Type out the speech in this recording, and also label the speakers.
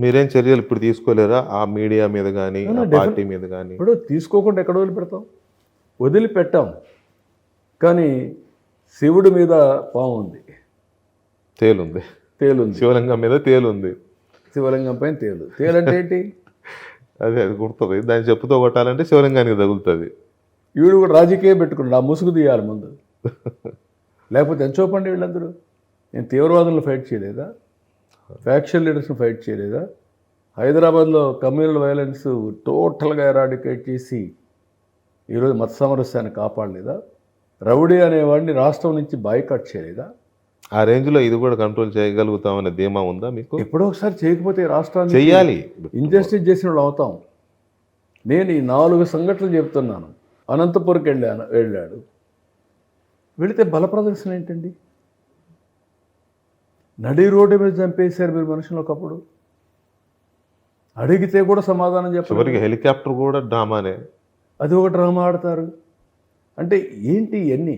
Speaker 1: మీరేం చర్యలు ఇప్పుడు తీసుకోలేరా ఆ మీడియా మీద కానీ ఆ పార్టీ మీద కానీ?
Speaker 2: ఇప్పుడు తీసుకోకుండా ఎక్కడ వదిలిపెడతాం? వదిలిపెట్టాం. కానీ శివుడి మీద పాము ఉంది,
Speaker 1: తేలుంది.
Speaker 2: తేలుంది.
Speaker 1: శివలింగం మీద తేలుంది.
Speaker 2: శివలింగం పైన తేలు. తేలంటే ఏంటి?
Speaker 1: అది గుర్తుంది. దాన్ని చెప్పుతో కొట్టాలంటే శివలింగానికి తగులుతుంది.
Speaker 2: వీడు కూడా రాజకీయం పెట్టుకున్నాడు. ఆ ముసుగు తీయాలి ముందు, లేకపోతే ఎంచోపండి వీళ్ళందరూ. నేను తీవ్రవాదులను ఫైట్ చేయలేదా? ఫ్యాక్షన్ లీడర్స్ని ఫైట్ చేయలేదా? హైదరాబాద్లో కమ్యూనల్ వైలెన్స్ టోటల్గా ఎరాడికేట్ చేసి ఈరోజు మత సామరస్యాన్ని కాపాడలేదా? రౌడీ అనేవాడిని రాష్ట్రం నుంచి బాయ్కాట్ చేయలేదా?
Speaker 1: ఆ రేంజ్లో ఇది కూడా కంట్రోల్ చేయగలుగుతామనే ధీమా ఉందా మీకు?
Speaker 2: ఎప్పుడో ఒకసారి చేయకపోతే రాష్ట్రాన్ని
Speaker 1: చెయ్యాలి.
Speaker 2: ఇంజస్టిస్ చేసిన వాళ్ళు అవుతాం. నేను ఈ 4 సంఘటనలు చెప్తున్నాను. అనంతపురంకి వెళ్ళాడు. వెళితే బల ప్రదర్శన ఏంటండి? నడి రోడ్డు మీద చంపేశారు మీరు మనుషులు. ఒకప్పుడు అడిగితే కూడా సమాధానం చెప్పారు.
Speaker 1: చివరికి హెలికాప్టర్ కూడా డ్రామానే.
Speaker 2: అది ఒక డ్రామా ఆడతారు. అంటే ఏంటి ఇవన్నీ?